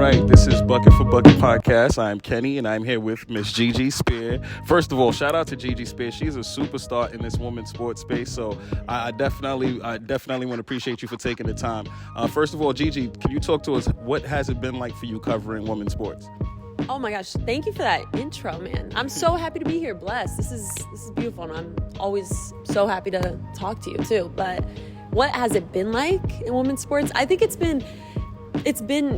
right, this is Bucket for Bucket Podcast. I'm Kenny, and I'm here with Miss Gigi Speer. First of all, shout out to Gigi Speer. She's a superstar in this women's sports space, so I definitely want to appreciate you for taking the time. First of all, Gigi, can you talk to us? What has it been like for you covering women's sports? Oh my gosh, thank you for that intro, man. I'm so happy to be here. Blessed. This is beautiful, and I'm always so happy to talk to you too. But what has it been like in women's sports? I think it's been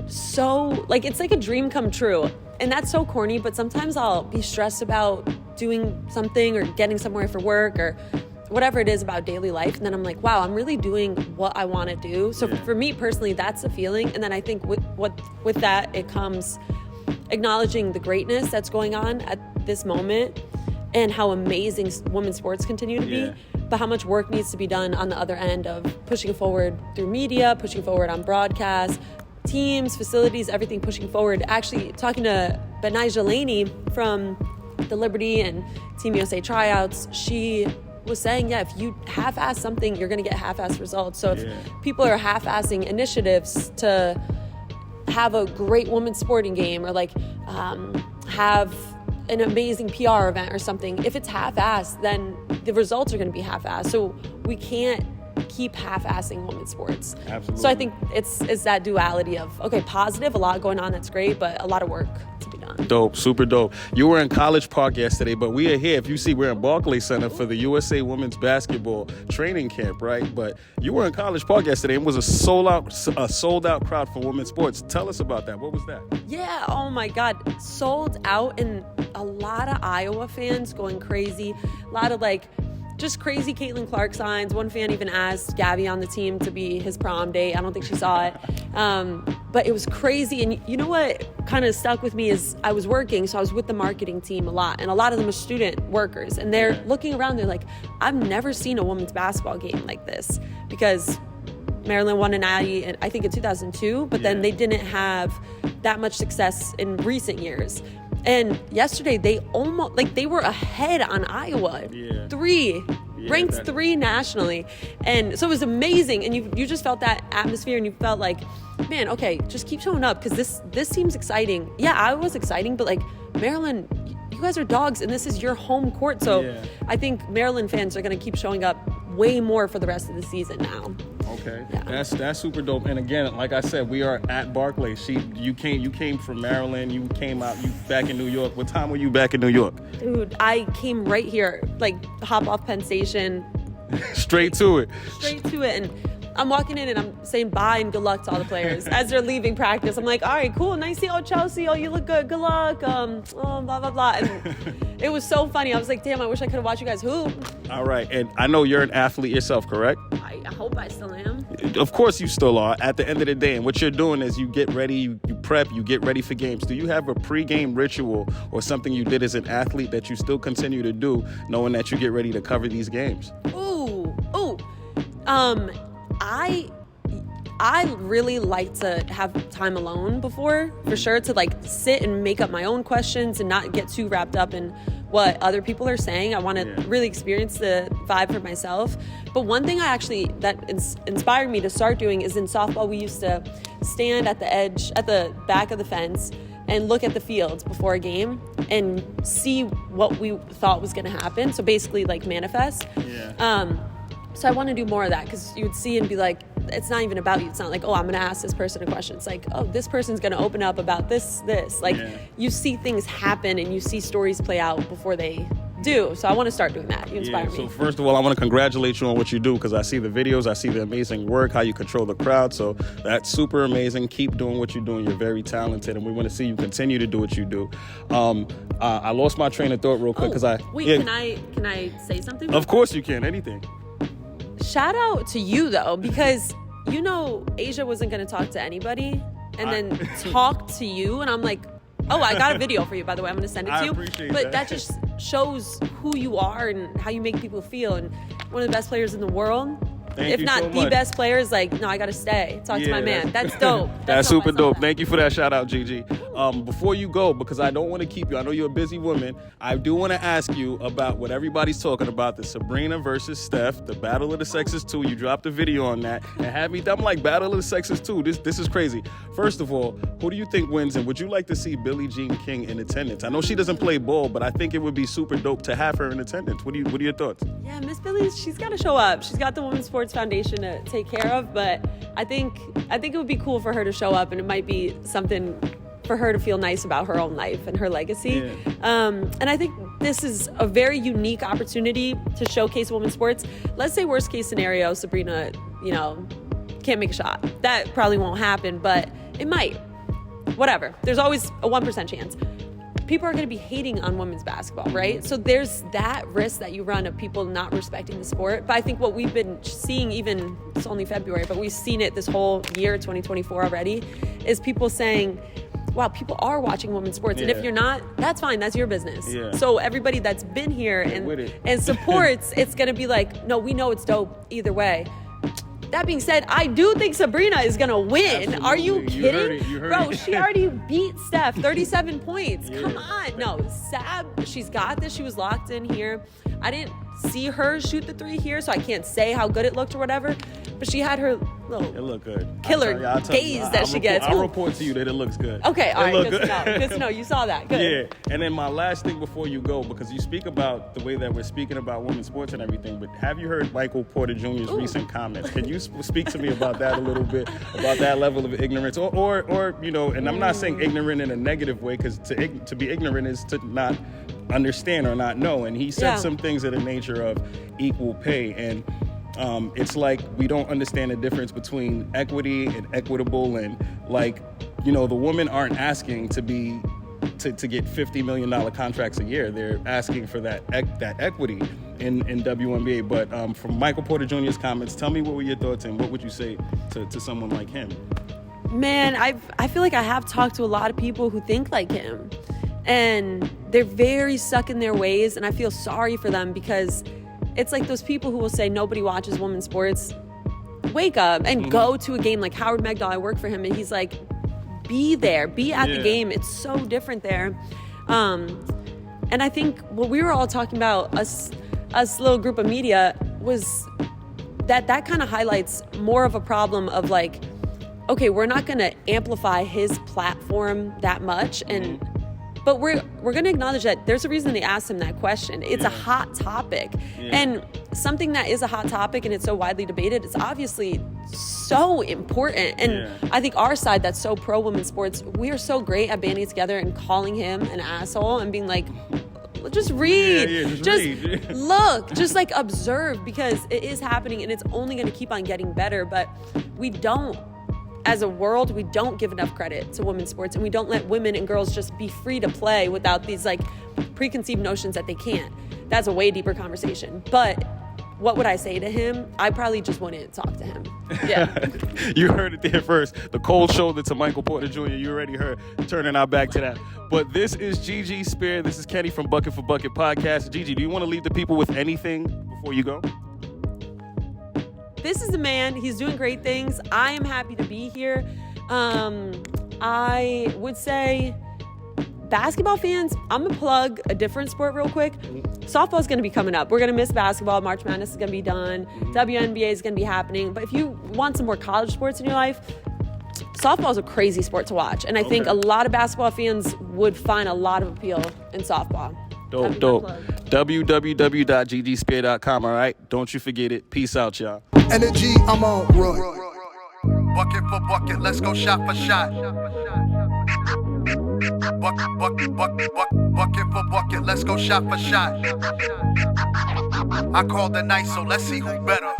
so, like, it's like a dream come true. And that's so corny, but sometimes I'll be stressed about doing something or getting somewhere for work or whatever it is about daily life. And then I'm like, wow, I'm really doing what I want to do. So for me personally, that's the feeling. And then I think with that, it comes acknowledging the greatness that's going on at this moment and how amazing women's sports continue to be, but how much work needs to be done on the other end of pushing forward through media, pushing forward on broadcast, teams, facilities, everything pushing forward. Actually, talking to Benai Laney from the Liberty and Team USA tryouts, she was saying, if you half-ass something, you're going to get half-ass results. So if people are half-assing initiatives to have a great women's sporting game or like have an amazing PR event or something, if it's half-assed, then the results are going to be half-assed. So we can't keep half-assing women's sports. Absolutely. So I think it's that duality of, okay, positive, a lot going on, that's great, but a lot of work to be done. Dope, super dope. You were in College Park yesterday, but we are here. If you see, we're in Barclays Center for the USA Women's Basketball Training Camp, right? But you were in College Park yesterday and was a sold out crowd for women's sports. Tell us about that. What was that? Yeah, oh my God, sold out, and a lot of Iowa fans going crazy. A lot of just crazy Caitlin Clark signs. One fan even asked Gabby on the team to be his prom date. I don't think she saw it. But it was crazy. And you know what kind of stuck with me is I was working, so I was with the marketing team a lot. And a lot of them are student workers. And they're looking around, they're like, I've never seen a women's basketball game like this. Because Maryland won an Natty, I think in 2002, but then they didn't have that much success in recent years. And yesterday, they almost, they were ahead on Iowa. Ranked 3 nationally. And so it was amazing. And you just felt that atmosphere, and you felt like, man, okay, just keep showing up, because this seems exciting. Yeah, Iowa's exciting, but Maryland, you guys are dogs, and this is your home court. So I think Maryland fans are going to keep showing up way more for the rest of the season now. Okay, that's super dope. And again, like I said, we are at Barclays. You came from Maryland. You came out. You back in New York. What time were you back in New York? Dude, I came right here, hop off Penn Station, straight to it. And I'm walking in and I'm saying bye and good luck to all the players as they're leaving practice. I'm like, all right, cool, nice to see you. Oh, Chelsea, oh, you look good, good luck. Blah, blah, blah. And it was so funny. I was like, damn, I wish I could have watched you guys hoop. All right, and I know you're an athlete yourself, correct? I hope I still am. Of course you still are at the end of the day. And what you're doing is you get ready, you prep, you get ready for games. Do you have a pre-game ritual or something you did as an athlete that you still continue to do, knowing that you get ready to cover these games? I really like to have time alone before, for sure, to sit and make up my own questions and not get too wrapped up in what other people are saying. I want to really experience the vibe for myself. But one thing that inspired me to start doing is in softball, we used to stand at the edge, at the back of the fence, and look at the fields before a game and see what we thought was going to happen. So basically manifest. So I want to do more of that, because you would see and be like, it's not even about you. It's not like, oh, I'm going to ask this person a question. It's like, oh, this person's going to open up about this. You see things happen and you see stories play out before they do. So I want to start doing that. You inspire me. So first of all, I want to congratulate you on what you do, because I see the videos, I see the amazing work, how you control the crowd. So that's super amazing. Keep doing what you're doing. You're very talented, and we want to see you continue to do what you do. I lost my train of thought real quick because can I say something? Of course you can. Anything. Shout out to you, though, because Asia wasn't going to talk to anybody and then talk to you. And I'm like, oh, I got a video for you, by the way. I'm going to send it to you. But that just shows who you are and how you make people feel. And one of the best players in the world. if you not so the much. best player, is like, no, I got to stay. Talk to my man. That's dope. That's dope. super I saw dope. that. Thank you for that shout out, Gigi. Before you go, because I don't want to keep you, I know you're a busy woman, I do want to ask you about what everybody's talking about, the Sabrina versus Steph, the Battle of the Sexes 2. You dropped a video on that and had me, I'm like, Battle of the Sexes 2. This is crazy. First of all, who do you think wins, and would you like to see Billie Jean King in attendance? I know she doesn't play ball, but I think it would be super dope to have her in attendance. What are your thoughts? Yeah, Miss Billie, she's got to show up. She's got the Women's Sports Foundation to take care of, but I think it would be cool for her to show up, and it might be something for her to feel nice about her own life and her legacy. Yeah. And I think this is a very unique opportunity to showcase women's sports. Let's say worst case scenario, Sabrina, can't make a shot. That probably won't happen, but it might. Whatever. There's always a 1% chance. People are going to be hating on women's basketball, right? So there's that risk that you run of people not respecting the sport. But I think what we've been seeing, even it's only February, but we've seen it this whole year, 2024 already, is people saying, wow, people are watching women's sports. And if you're not, that's fine. That's your business. Yeah. So everybody that's been here and supports, it's going to be like, no, we know it's dope either way. That being said, I do think Sabrina is going to win. Absolutely. Are you kidding? You heard Bro, it. she already beat Steph, 37 points. Yeah. Come on. No, Sab, she's got this. She was locked in here. I didn't see her shoot the three here, so I can't say how good it looked or whatever. But she had her little It looked good. killer gaze that she gets. I'll report to you that it looks good. Okay, all right, looked good to know. Good to know. You saw that. Good. Yeah, and then my last thing before you go, because you speak about the way that we're speaking about women's sports and everything, but have you heard Michael Porter Jr.'s recent comments? Can you speak to me about that a little bit, about that level of ignorance? Or and I'm not saying ignorant in a negative way, because to be ignorant is to not understand or not know. And he said some things in the nature of equal pay, and it's like we don't understand the difference between equity and equitable, and the women aren't asking to be to get $50 million contracts a year. They're asking for that equity in WNBA. But from Michael Porter Jr.'s comments, tell me what were your thoughts, and what would you say to someone like him? Man, I feel like I have talked to a lot of people who think like him, and they're very stuck in their ways, and I feel sorry for them, because it's like those people who will say nobody watches women's sports. Wake up and go to a game. Like Howard Megdal, I work for him, and he's like, be there, be at the game. It's so different there. And I think what we were all talking about, us little group of media, was that kind of highlights more of a problem of like, okay, we're not going to amplify his platform that much, but we're going to acknowledge that there's a reason they asked him that question. It's a hot topic. And something that is a hot topic and it's so widely debated, it's obviously so important. And I think our side that's so pro women's sports, we are so great at banding together and calling him an asshole and being like, just read, just read. Look, just like observe, because it is happening and it's only going to keep on getting better. But we don't, as a world, we don't give enough credit to women's sports, and we don't let women and girls just be free to play without these like preconceived notions that they can't. That's a way deeper conversation. But what would I say to him? I probably just wouldn't talk to him. Yeah. You heard it there first. The cold shoulder to Michael Porter Jr. You already heard. Turning our back to that. But this is Gigi Speer. This is Kenny from Bucket for Bucket Podcast. Gigi, do you want to leave the people with anything before you go? This is the man. He's doing great things. I am happy to be here. I would say, basketball fans, I'm going to plug a different sport real quick. Softball is going to be coming up. We're going to miss basketball. March Madness is going to be done. WNBA is going to be happening. But if you want some more college sports in your life, softball is a crazy sport to watch. And I think a lot of basketball fans would find a lot of appeal in softball. Dope. www.ggspear.com, all right? Don't you forget it. Peace out, y'all. Energy, I'm on Roy. Bucket for bucket, let's go shot for shot. Bucket for bucket, let's go shot for shot. I called the night, so let's see who better.